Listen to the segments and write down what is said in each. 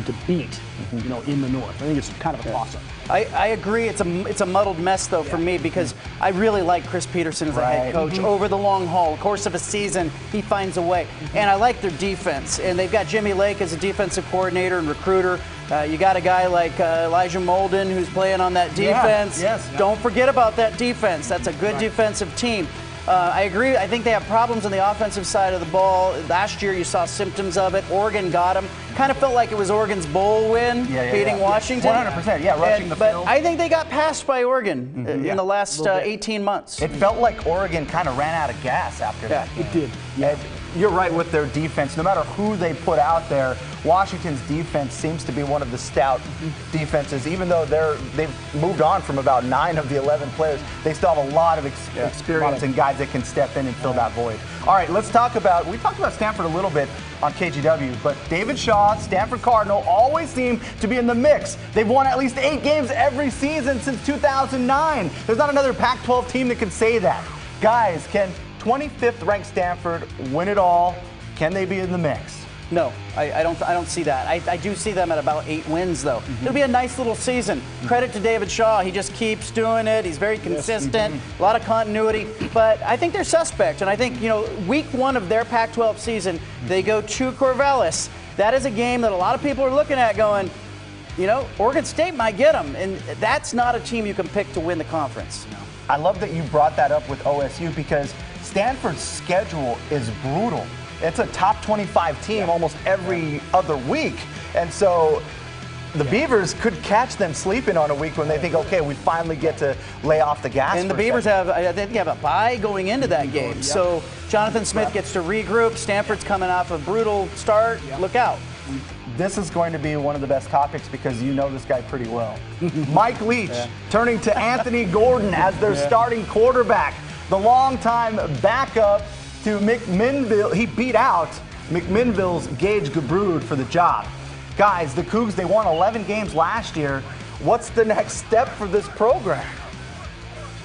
to beat, in the North. I think it's kind of a toss-up. I agree. It's a muddled mess, though, for me, because I really like Chris Peterson as a head coach. Over the long haul, course of a season, he finds a way. And I like their defense. And they've got Jimmy Lake as a defensive coordinator and recruiter. You got a guy like Elijah Molden who's playing on that defense. Don't forget about that defense. That's a good defensive team. I agree. I think they have problems on the offensive side of the ball. Last year, you saw symptoms of it. Oregon got them. Kind of felt like it was Oregon's bowl win, beating Washington. 100%, rushing the field. But I think they got passed by Oregon in the last 18 months. It felt like Oregon kind of ran out of gas after that game. It did. Yeah. You're right with their defense. No matter who they put out there, Washington's defense seems to be one of the stout defenses. Even though they've moved on from about 9 of the 11 players, they still have a lot of experience and guys that can step in and fill that void. All right, we talked about Stanford a little bit on KGW, but David Shaw, Stanford Cardinal, always seem to be in the mix. They've won at least 8 games every season since 2009. There's not another Pac-12 team that can say that. Guys, can 25th ranked Stanford win it all? Can they be in the mix? No, I don't see that. I do see them at about 8 wins, though. It'll be a nice little season. Credit to David Shaw. He just keeps doing it. He's very consistent, a lot of continuity. But I think they're suspect. And I think, week 1 of their Pac-12 season, they go to Corvallis. That is a game that a lot of people are looking at going, Oregon State might get them. And that's not a team you can pick to win the conference. No. I love that you brought that up with OSU because Stanford's schedule is brutal. It's a top 25 team almost every other week. And so the Beavers could catch them sleeping on a week when they think, okay, we finally get to lay off the gas. And the Beavers have a bye going into that game. So Jonathan Smith gets to regroup. Stanford's coming off a brutal start. Look out. This is going to be one of the best topics because you know this guy pretty well. Mike Leach turning to Anthony Gordon as their starting quarterback. The longtime backup to McMinnville. He beat out McMinnville's Gage Gabrud for the job. Guys, the Cougs, they won 11 games last year. What's the next step for this program?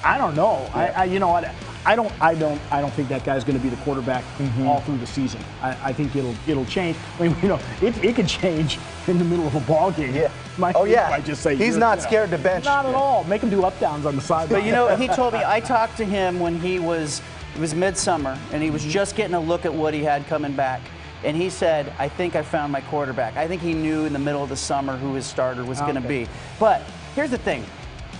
I don't know. You know what? I don't think that guy's going to be the quarterback all through the season. I think it'll change. I mean, it could change in the middle of a ball game. Yeah. Might just say he's not scared to bench. Not at all. Make him do up downs on the sideline. But he told me, I talked to him when it was midsummer, and he was just getting a look at what he had coming back. And he said, I think I found my quarterback. I think he knew in the middle of the summer who his starter was going to be. But here's the thing.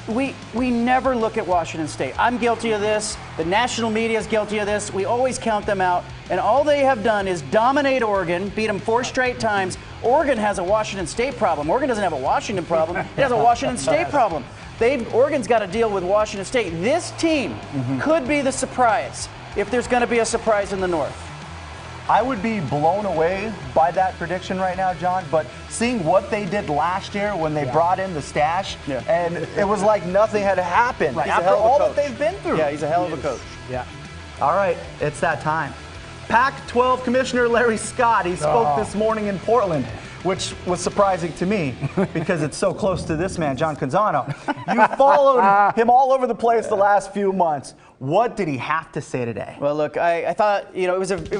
We never look at Washington State. I'm guilty of this. The national media is guilty of this. We always count them out. And all they have done is dominate Oregon, beat them 4 straight times. Oregon has a Washington State problem. Oregon doesn't have a Washington problem. It has a Washington State problem. Oregon's got to deal with Washington State. This team could be the surprise if there's going to be a surprise in the North. I would be blown away by that prediction right now, John, but seeing what they did last year when they brought in the stash, and it was like nothing had happened after all that they've been through. Yeah, he's a hell of a coach. Yeah. All right, it's that time. Pac-12 Commissioner Larry Scott, he spoke this morning in Portland, which was surprising to me because it's so close to this man, John Canzano. You followed him all over the place the last few months. What did he have to say today? Well, look, I thought, it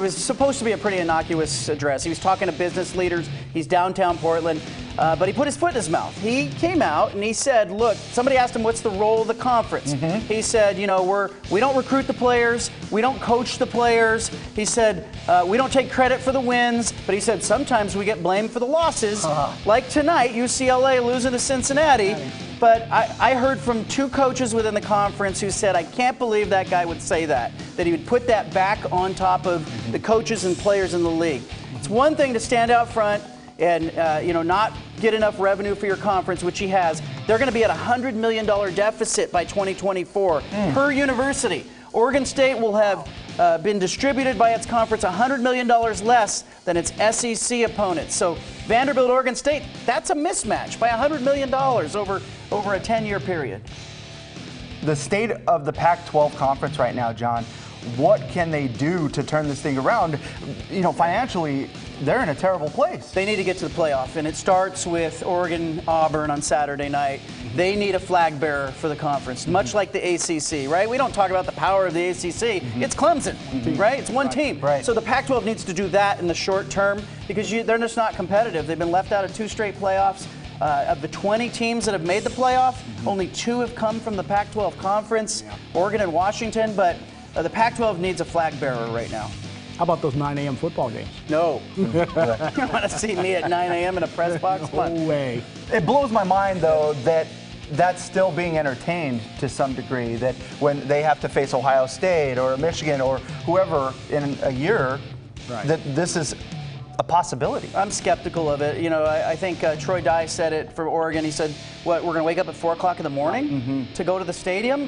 was supposed to be a pretty innocuous address. He was talking to business leaders. He's downtown Portland, but he put his foot in his mouth. He came out and he said, look, somebody asked him, what's the role of the conference? He said, we don't recruit the players. We don't coach the players. He said, we don't take credit for the wins, but he said, sometimes we get blamed for the losses. Like tonight, UCLA losing to Cincinnati. But I heard from 2 coaches within the conference who said, I can't believe that guy would say that he would put that back on top of the coaches and players in the league. It's one thing to stand out front and not get enough revenue for your conference, which he has. They're going to be at a $100 million deficit by 2024 per university. Oregon State will have been distributed by its conference $100 million less than its SEC opponents. So Vanderbilt, Oregon State, that's a mismatch by $100 million over a 10-year period. The state of the Pac-12 conference right now, John, what can they do to turn this thing around? Financially, they're in a terrible place. They need to get to the playoff, and it starts with Oregon-Auburn on Saturday night. They need a flag bearer for the conference, much like the ACC, right? We don't talk about the power of the ACC. It's Clemson, right? It's one team. Right. So the Pac-12 needs to do that in the short term because they're just not competitive. They've been left out of 2 straight playoffs. Of the 20 teams that have made the playoff, only 2 have come from the Pac-12 conference, Oregon and Washington, but the Pac-12 needs a flag bearer right now. How about those 9 a.m. football games? No. You want to see me at 9 a.m. in a press box? No way. It blows my mind, though, that that's still being entertained to some degree, that when they have to face Ohio State or Michigan or whoever in a year, that this is a possibility. I'm skeptical of it. You know, I think Troy Dye said it for Oregon. He said, what, we're going to wake up at 4 o'clock in the morning to go to the stadium?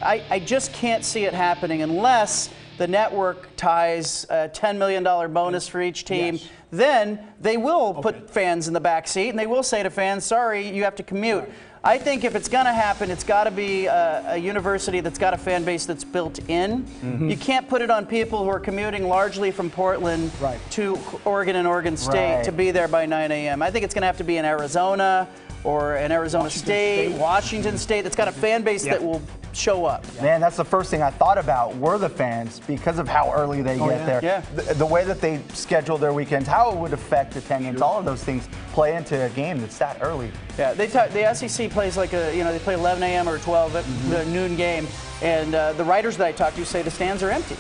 I just can't see it happening unless the network ties a $10 million bonus for each team. Yes. Then they will put fans in the back seat, and they will say to fans, sorry, you have to commute. I think if it's going to happen, it's got to be a university that's got a fan base that's built in. You can't put it on people who are commuting largely from Portland to Oregon and Oregon State to be there by 9 a.m. I think it's going to have to be in Arizona or in Arizona State, Washington State, that's got a fan base that will show up. Man, that's the first thing I thought about were the fans because of how early they get there. Yeah. The way that they schedule their weekends, how it would affect attendance, all of those things play into a game that's that early. Yeah, the SEC plays like they play 11 a.m. or 12 at the noon game, and the writers that I talked to say the stands are empty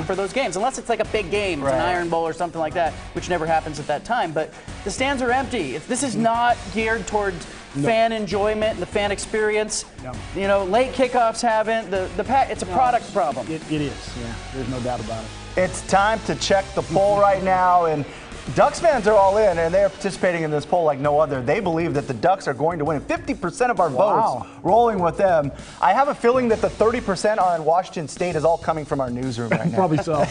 for those games, unless it's like a big game, it's an Iron Bowl or something like that, which never happens at that time. But the stands are empty. This is not geared towards fan enjoyment and the fan experience. You know, late kickoffs haven't. It's a product problem. It is. Yeah, there's no doubt about it. It's time to check the poll right now, and Ducks fans are all in, and they're participating in this poll like no other. They believe that the Ducks are going to win. 50% of our votes rolling with them. I have a feeling that the 30% on Washington State is all coming from our newsroom right now. Probably so.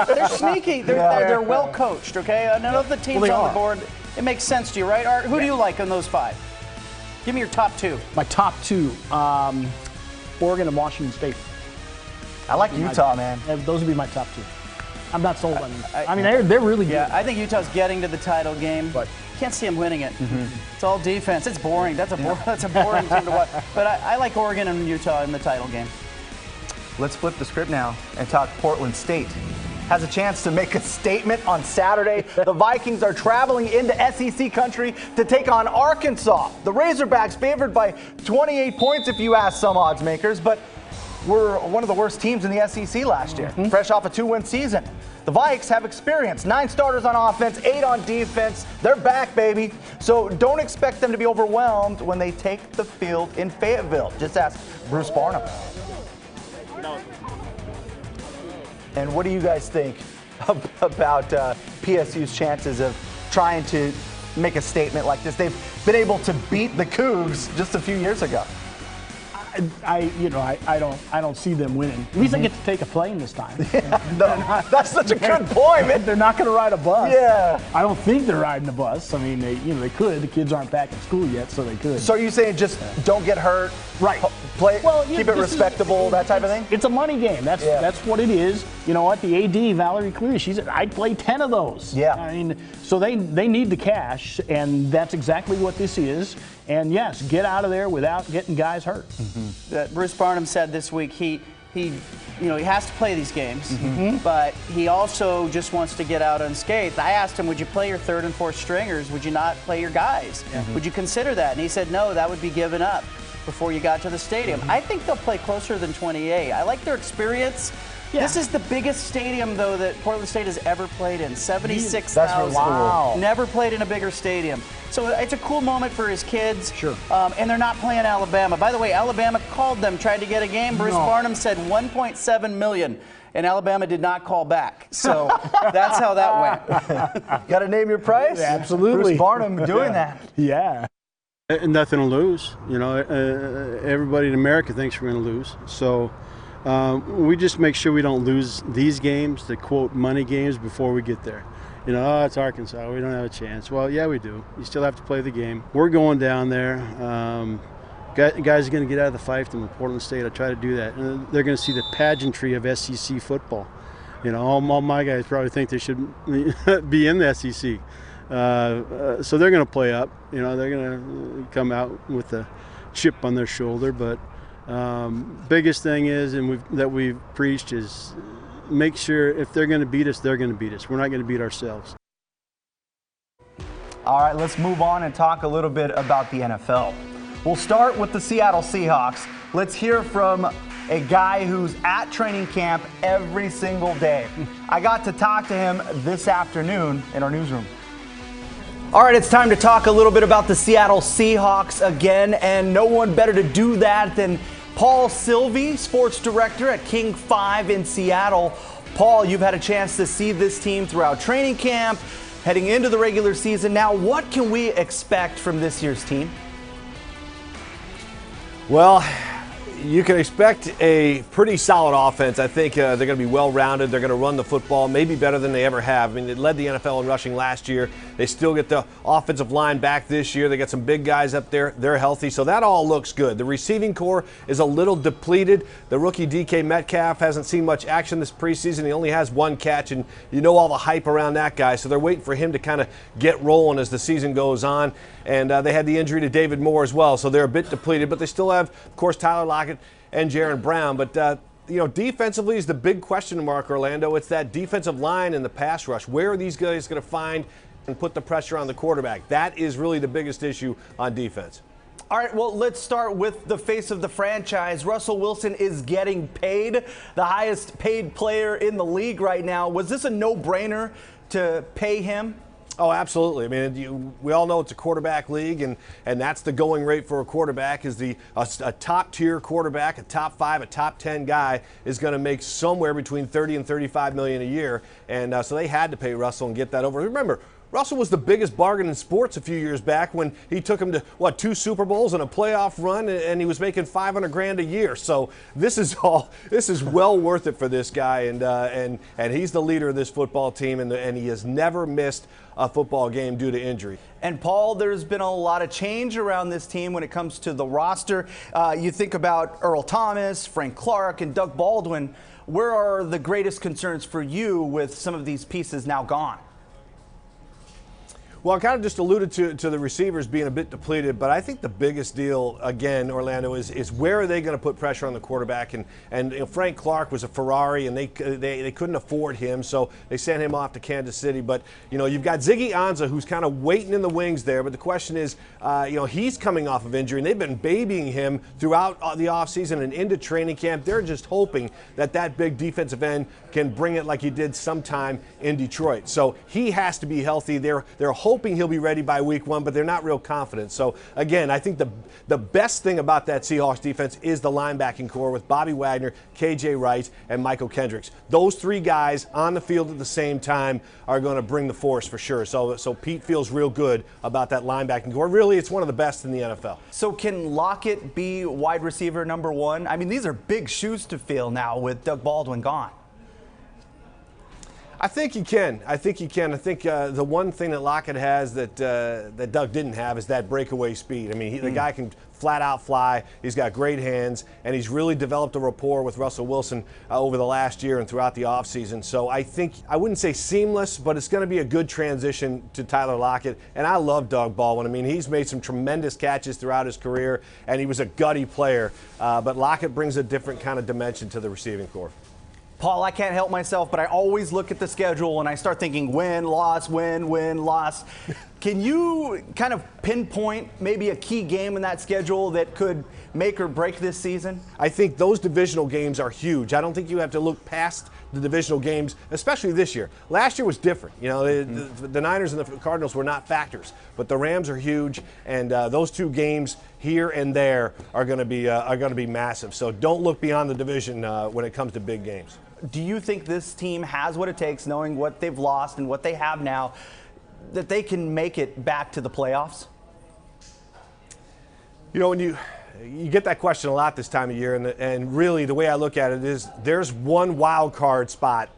They're sneaky. They're well coached, okay? None of the teams on the board, it makes sense to you, right, Art? Who do you like in those 5? Give me your top 2. My top 2, Oregon and Washington State. I like Utah, man. Those would be my top 2. I'm not sold on them. I mean, they're really good. Yeah, I think Utah's getting to the title game, but can't see them winning it. It's all defense. It's boring. That's a boring team to watch. But I like Oregon and Utah in the title game. Let's flip the script now and talk Portland State. Has a chance to make a statement on Saturday. The Vikings are traveling into SEC country to take on Arkansas. The Razorbacks favored by 28 points if you ask some odds makers, but were one of the worst teams in the SEC last year, fresh off a 2-win season. The Vikes have experience, 9 starters on offense, 8 on defense. They're back, baby. So don't expect them to be overwhelmed when they take the field in Fayetteville. Just ask Bruce Barnum. And what do you guys think about PSU's chances of trying to make a statement like this? They've been able to beat the Cougs just a few years ago. I don't see them winning. At least I get to take a plane this time. That's such a good point, man. They're not going to ride a bus. Yeah. I don't think they're riding a bus. I mean, they could. The kids aren't back in school yet, so they could. So are you saying just don't get hurt? Right. Play. Well, keep it respectable. That type of thing. It's a money game. That's what it is. You know what? The AD, Valerie Cleary, she said I'd play 10 of those. Yeah. I mean, so they need the cash, and that's exactly what this is. And yes, get out of there without getting guys hurt. Bruce Barnum said this week he has to play these games, but he also just wants to get out unscathed. I asked him, would you play your 3rd and 4th stringers? Would you not play your guys? Would you consider that? And he said, no, that would be given up before you got to the stadium. I think they'll play closer than 28. I like their experience. Yeah. This is the biggest stadium, though, that Portland State has ever played in. 76,000. Wow. Never played in a bigger stadium. So it's a cool moment for his kids. Sure. And they're not playing Alabama. By the way, Alabama called them, tried to get a game. Bruce Barnum said $1.7 million. And Alabama did not call back. So that's how that went. Got to name your price? Yeah, absolutely. Bruce Barnum doing that. Yeah. Nothing to lose. You know, everybody in America thinks we're going to lose. So we just make sure we don't lose these games, the quote money games, before we get there. You know, oh, it's Arkansas, we don't have a chance. Well, yeah, we do. You still have to play the game. We're going down there. Guys are going to get out of the fiefdom of Portland State. I try to do that. And they're going to see the pageantry of SEC football. You know, all my guys probably think they should be in the SEC. So they're going to play up. You know, they're going to come out with a chip on their shoulder. But biggest thing is, and we've preached, is make sure if they're going to beat us, they're going to beat us. We're not going to beat ourselves. All right, let's move on and talk a little bit about the NFL. We'll start with the Seattle Seahawks. Let's hear from a guy who's at training camp every single day. I got to talk to him this afternoon in our newsroom. All right, it's time to talk a little bit about the Seattle Seahawks again, and no one better to do that than Paul Sylvie, sports director at King 5 in Seattle. Paul, you've had a chance to see this team throughout training camp, heading into the regular season. Now, what can we expect from this year's team? Well, you can expect a pretty solid offense. I think they're going to be well-rounded. They're going to run the football maybe better than they ever have. I mean, they led the NFL in rushing last year. They still get the offensive line back this year. They got some big guys up there. They're healthy, so that all looks good. The receiving core is a little depleted. The rookie DK Metcalf hasn't seen much action this preseason. He only has one catch, and you know all the hype around that guy, so they're waiting for him to kind of get rolling as the season goes on. And they had the injury to David Moore as well, so they're a bit depleted, but they still have, of course, Tyler Lockett and Jaron Brown. But, you know, defensively is the big question mark, Orlando. It's that defensive line and the pass rush. Where are these guys going to find and put the pressure on the quarterback? That is really the biggest issue on defense. All right, well, let's start with the face of the franchise. Russell Wilson is getting paid, the highest paid player in the league right now. Was this a no-brainer to pay him? Oh, absolutely. I mean, we all know it's a quarterback league, and that's the going rate for a quarterback is a top-tier quarterback, a top 5, a top 10 guy is going to make somewhere between $30 and $35 million a year. And so they had to pay Russell and get that over. Remember, Russell was the biggest bargain in sports a few years back when he took him to, 2 Super Bowls and a playoff run, and he was making $500,000 a year. So this is well worth it for this guy, and he's the leader of this football team, and he has never missed a football game due to injury. And Paul, there's been a lot of change around this team when it comes to the roster. You think about Earl Thomas, Frank Clark, and Doug Baldwin. Where are the greatest concerns for you with some of these pieces now gone? Well, I kind of just alluded to the receivers being a bit depleted, but I think the biggest deal, again, Orlando, is where are they going to put pressure on the quarterback? And you know, Frank Clark was a Ferrari, and they couldn't afford him, so they sent him off to Kansas City. But, you know, you've got Ziggy Ansah, who's kind of waiting in the wings there. But the question is, you know, he's coming off of injury, and they've been babying him throughout the offseason and into training camp. They're just hoping that big defensive end can bring it like he did sometime in Detroit. So he has to be healthy. They're hoping he'll be ready by week 1, but they're not real confident. So, again, I think the best thing about that Seahawks defense is the linebacking core with Bobby Wagner, KJ Wright, and Michael Kendricks. Those 3 guys on the field at the same time are going to bring the force for sure. So Pete feels real good about that linebacking core. Really, it's one of the best in the NFL. So can Lockett be wide receiver number 1? I mean, these are big shoes to fill now with Doug Baldwin gone. I think he can. I think the one thing that Lockett has that Doug didn't have is that breakaway speed. I mean, the guy can flat out fly. He's got great hands, and he's really developed a rapport with Russell Wilson over the last year and throughout the offseason. So I think, I wouldn't say seamless, but it's going to be a good transition to Tyler Lockett. And I love Doug Baldwin. I mean, he's made some tremendous catches throughout his career, and he was a gutty player. But Lockett brings a different kind of dimension to the receiving core. Paul, I can't help myself, but I always look at the schedule and I start thinking win, loss, win, win, loss. Can you kind of pinpoint maybe a key game in that schedule that could make or break this season? I think those divisional games are huge. I don't think you have to look past the divisional games, especially this year. Last year was different. You know, the Niners and the Cardinals were not factors, but the Rams are huge, and those 2 games here and there are going to be massive. So don't look beyond the division when it comes to big games. Do you think this team has what it takes, knowing what they've lost and what they have now, that they can make it back to the playoffs? You know, when you get that question a lot this time of year, and really the way I look at it is there's one wild card spot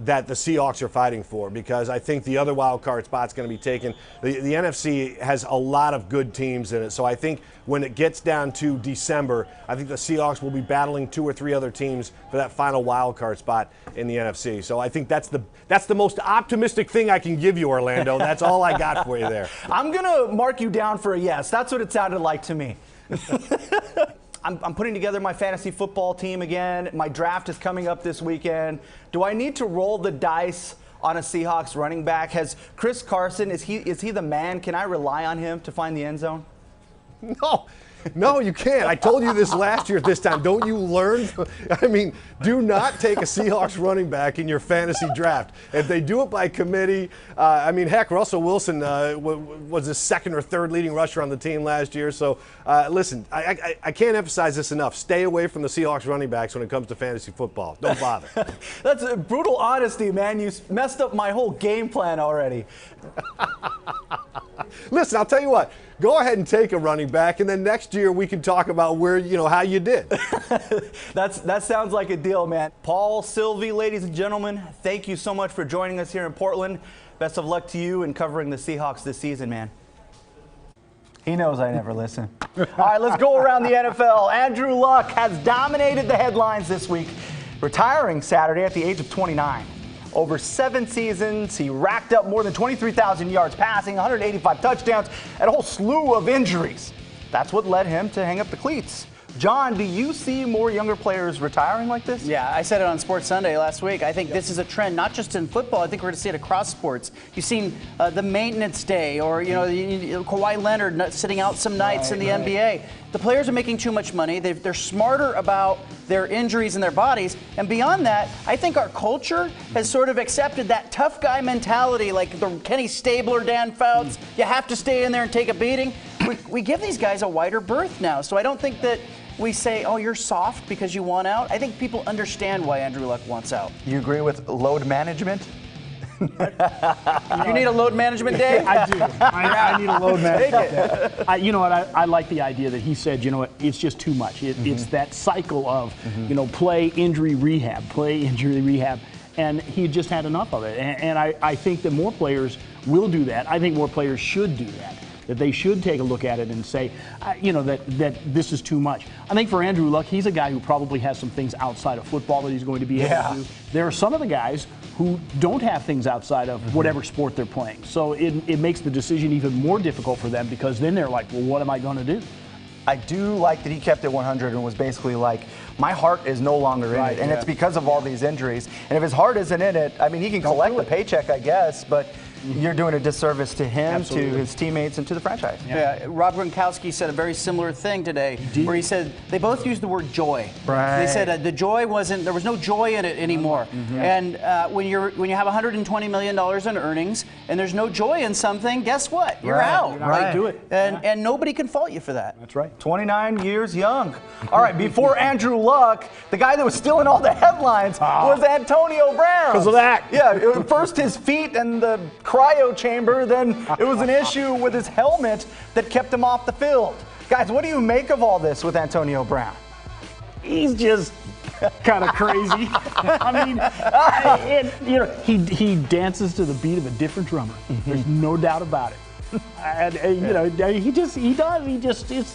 that the Seahawks are fighting for, because I think the other wild card spot's going to be taken. The NFC has a lot of good teams in it, so I think when it gets down to December, I think the Seahawks will be battling 2 or 3 other teams for that final wild card spot in the NFC. So I think that's the most optimistic thing I can give you, Orlando. That's all I got for you there. I'm going to mark you down for a yes. That's what it sounded like to me. I'm putting together my fantasy football team again. My draft is coming up this weekend. Do I need to roll the dice on a Seahawks running back? Has Chris Carson, is he the man? Can I rely on him to find the end zone? No, you can't. I told you this last year at this time. Don't you learn? I mean, do not take a Seahawks running back in your fantasy draft. If they do it by committee, I mean, heck, Russell Wilson was the 2nd or 3rd leading rusher on the team last year. So, listen, I can't emphasize this enough. Stay away from the Seahawks running backs when it comes to fantasy football. Don't bother. That's brutal honesty, man. You messed up my whole game plan already. Listen, I'll tell you what. Go ahead and take a running back, and then next year we can talk about how you did. That sounds like a deal, man. Paul Sylvie, ladies and gentlemen, thank you so much for joining us here in Portland. Best of luck to you in covering the Seahawks this season, man. He knows I never listen. All right, let's go around the NFL. Andrew Luck has dominated the headlines this week, retiring Saturday at the age of 29. Over 7 seasons, he racked up more than 23,000 yards passing, 185 touchdowns, and a whole slew of injuries. That's what led him to hang up the cleats. John, do you see more younger players retiring like this? Yeah, I said it on Sports Sunday last week. I think this is a trend, not just in football. I think we're going to see it across sports. You've seen the maintenance day, or Kawhi Leonard sitting out some nights in the NBA. The players are making too much money. They're smarter about their injuries and their bodies. And beyond that, I think our culture has sort of accepted that tough guy mentality, like the Kenny Stabler, Dan Fouts. You have to stay in there and take a beating. We give these guys a wider berth now. So I don't think that we say, oh, you're soft because you want out. I think people understand why Andrew Luck wants out. You agree with load management? You need a load management day? I do. I need a load management day. You know what? I like the idea that he said, you know what, it's just too much. It's that cycle of, play, injury, rehab, play, injury, rehab. And he just had enough of it. And I think that more players will do that. I think more players should do that. That they should take a look at it and say, that this is too much. I think for Andrew Luck, he's a guy who probably has some things outside of football that he's going to be able to do. There are some of the guys who don't have things outside of whatever sport they're playing. So it makes the decision even more difficult for them, because then they're like, well, what am I going to do? I do like that he kept it 100 and was basically like, my heart is no longer in it. And it's because of all these injuries. And if his heart isn't in it, I mean, he can collect the paycheck, I guess, but you're doing a disservice to him, to his teammates, and to the franchise. Yeah. Rob Gronkowski said a very similar thing today, where he said they both used the word joy. Right. They said the joy there was no joy in it anymore. And when you have $120 million in earnings and there's no joy in something, guess what? You're out. You're not right. Do it. And nobody can fault you for that. That's right. 29 years young. All right, before Andrew Luck, the guy that was still in all the headlines was Antonio Brown. Because of that. Yeah, first his feet and the cryo chamber, then it was an issue with his helmet that kept him off the field. Guys, what do you make of all this with Antonio Brown? He's just kind of crazy. I mean, he dances to the beat of a different drummer. There's no doubt about it. And it's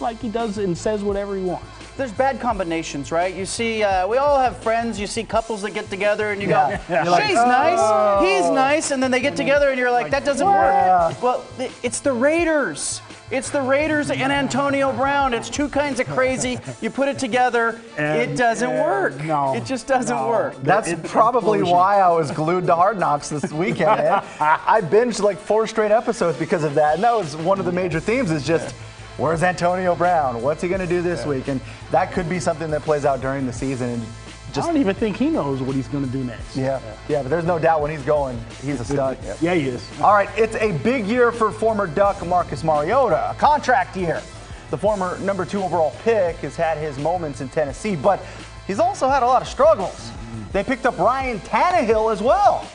like he does and says whatever he wants. There's bad combinations, right? You see, we all have friends. You see couples that get together and you go, she's nice, he's nice, and then they get together and you're like, that doesn't work. Well, it's the Raiders. It's the Raiders and Antonio Brown. It's two kinds of crazy. You put it together, it doesn't work. No, it just doesn't work. That's probably why I was glued to Hard Knocks this weekend, man. I binged like 4 straight episodes because of that, and that was one of the major themes, is just, where's Antonio Brown? What's he going to do this week? And that could be something that plays out during the season. And I don't even think he knows what he's going to do next. Yeah, but there's no doubt when he's going, he's a stud. Yeah, he is. All right, it's a big year for former Duck Marcus Mariota, a contract year. The former number 2 overall pick has had his moments in Tennessee, but he's also had a lot of struggles. They picked up Ryan Tannehill as well.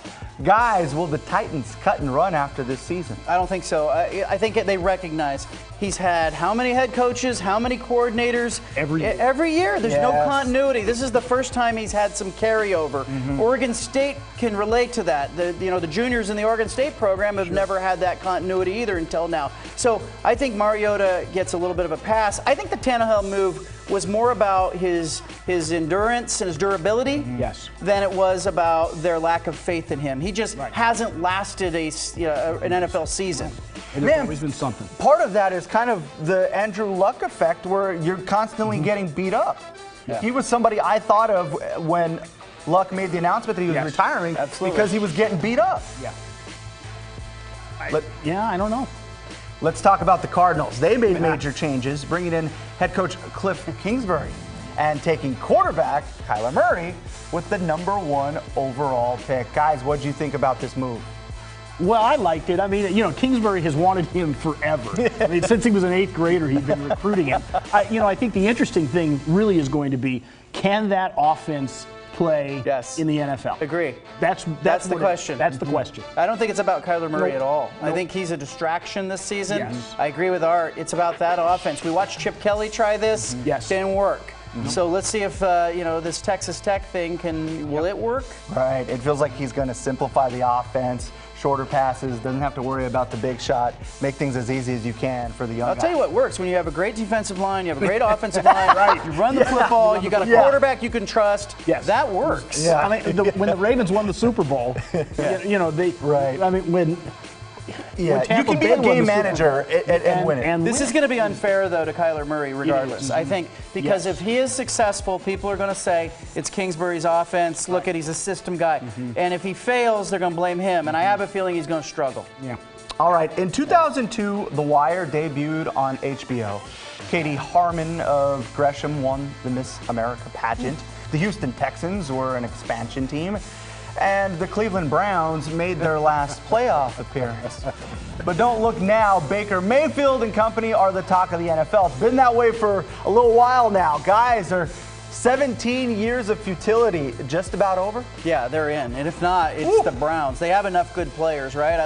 Guys, will the Titans cut and run after this season? I don't think so. I think they recognize he's had how many head coaches, how many coordinators? Every year. Every year. There's no Yes. continuity. This is the first time he's had some carryover. Oregon State can relate to that. The juniors in the Oregon State program have never had that continuity either until now. So I think Mariota gets a little bit of a pass. I think the Tannehill move was more about his endurance and his durability Yes. than it was about their lack of faith in him. He just hasn't lasted an NFL season. And there's always been something. Part of that is kind of the Andrew Luck effect where you're constantly getting beat up. Yeah. He was somebody I thought of when Luck made the announcement that he was Yes. retiring Absolutely. because he was getting beat up. Yeah. Let- I don't know. Let's talk about the Cardinals. They made major changes, bringing in head coach Cliff Kingsbury and taking quarterback Kyler Murray with the #1 overall pick. Guys, what did you think about this move? Well, I liked it. I mean, Kingsbury has wanted him forever. I mean, since he was an 8th grader, he's been recruiting him. I think the interesting thing really is going to be, can that offense play in the NFL? Agree. That's the question. That's the question. I don't think it's about Kyler Murray Nope. at all. I Nope. think he's a distraction this season. Yes. I agree with Art. It's about that offense. We watched Chip Kelly try this. Yes. Didn't work. So let's see if this Texas Tech thing will it work? Right. It feels like he's going to simplify the offense, shorter passes, doesn't have to worry about the big shot, make things as easy as you can for the young I'll guys. tell you what works when you have a great defensive line, you have a great offensive line, right? You run the football, you got a quarterback you can trust. Yes. That works. Yeah. I mean, when the Ravens won the Super Bowl, they. Right. I mean, when. Yeah, when you Tampa can be Bay a won the game Super manager Bowl and win it. This is going to be unfair, though, to Kyler Murray, regardless. I think because Yes. if he is successful, people are going to say it's Kingsbury's offense. Look at, he's a system guy. And if he fails, they're going to blame him. And I have a feeling he's going to struggle. Yeah. All right, in 2002, The Wire debuted on HBO. Katie Harmon of Gresham won the Miss America pageant. The Houston Texans were an expansion team. And the Cleveland Browns made their last playoff appearance. But don't look now, Baker Mayfield and company are the talk of the NFL. It's been that way for a little while now. Guys, are 17 years of futility just about over? Yeah, they're in. And if not, it's the Browns. They have enough good players, right?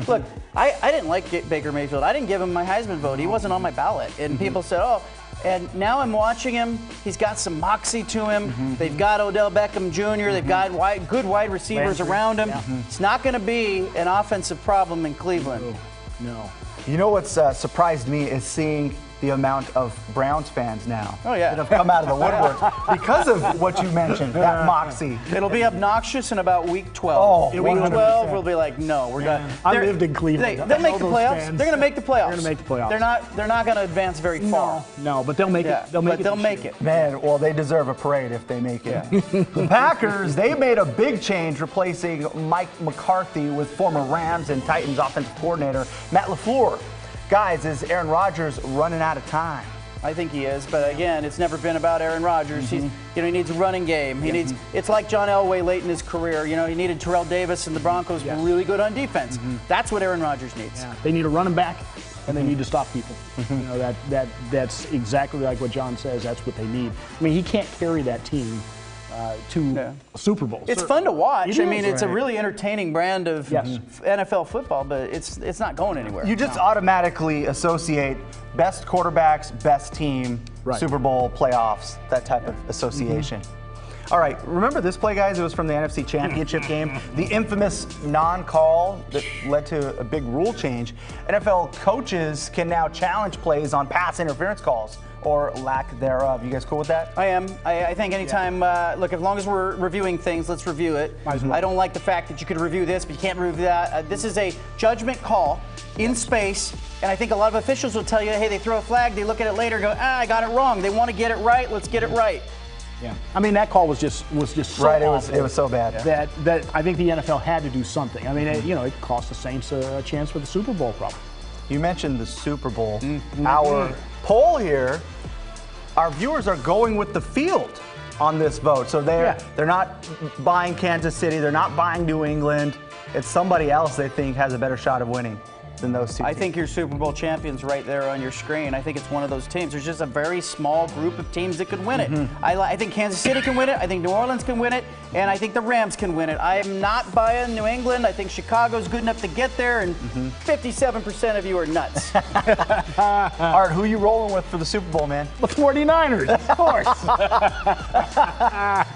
Look, I didn't like Baker Mayfield. I didn't give him my Heisman vote. He wasn't on my ballot. And people said, oh. And now I'm watching him. He's got some moxie to him. They've got Odell Beckham Jr. They've got good wide receivers around him. It's not going to be an offensive problem in Cleveland. No. You know what's surprised me is seeing the amount of Browns fans now that have come out of the woodwork because of what you mentioned, that moxie. It'll be obnoxious in about week 12. Oh, week 100%. 12, we'll be like, no, we're done. I lived in Cleveland. They'll I make know the those playoffs. fans. They're going to make the playoffs. They're gonna make the playoffs. They're not going to advance very far. No, but they'll make Yeah, it. They'll make it. They'll this make year. it. Man, well, they deserve a parade if they make it. The Packers, they made a big change replacing Mike McCarthy with former Rams and Titans offensive coordinator Matt LaFleur. Guys, is Aaron Rodgers running out of time? I think he is, but again, it's never been about Aaron Rodgers. He needs a running game. It's like John Elway late in his career. He needed Terrell Davis, and the Broncos were really good on defense. That's what Aaron Rodgers needs. Yeah. They need a running back, and they need to stop people. That's exactly like what John says. That's what they need. I mean, he can't carry that team to a Super Bowl. It's fun to watch. It I mean, is. it's a really entertaining brand of NFL football, but it's not going anywhere. You just automatically associate best quarterbacks, best team, Super Bowl, playoffs, that type of association. All right, remember this play, guys? It was from the NFC Championship game. The infamous non-call that led to a big rule change. NFL coaches can now challenge plays on pass interference calls or lack thereof. You guys cool with that? I am. I think anytime, look, as long as we're reviewing things, let's review it. I don't like the fact that you could review this, but you can't review that. This is a judgment call in space, and I think a lot of officials will tell you, hey, they throw a flag, they look at it later, go, I got it wrong. They want to get it right, let's get it right. Yeah. I mean, that call was just so right. awful It was so bad. that I think the NFL had to do something. I mean, it cost the Saints a chance for the Super Bowl, probably. You mentioned the Super Bowl. Our poll here, our viewers are going with the field on this vote. So they're not buying Kansas City. They're not buying New England. It's somebody else they think has a better shot of winning. than those two I teams. think your Super Bowl champion's right there on your screen. I think it's one of those teams. There's just a very small group of teams that could win it. I think Kansas City can win it. I think New Orleans can win it. And I think the Rams can win it. I am not buying New England. I think Chicago's good enough to get there. And 57% of you are nuts. Art, who are you rolling with for the Super Bowl, man? The 49ers, of course.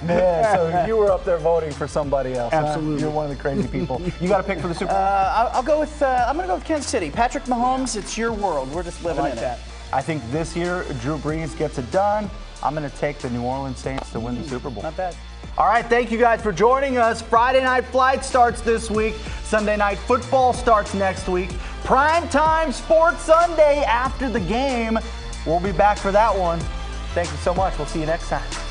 Man, so you were up there voting for somebody else. huh? Absolutely. You're one of the crazy people. You got a pick for the Super Bowl? I'll go with. I'm going to go with Kansas City. Patrick Mahomes. It's your world. We're just living like in that. it. I think this year Drew Brees gets it done. I'm going to take the New Orleans Saints to win the Super Bowl. Not bad. All right, thank you guys for joining us. Friday Night Flight starts this week. Sunday Night Football starts next week. Primetime Sports Sunday after the game. We'll be back for that one. Thank you so much. We'll see you next time.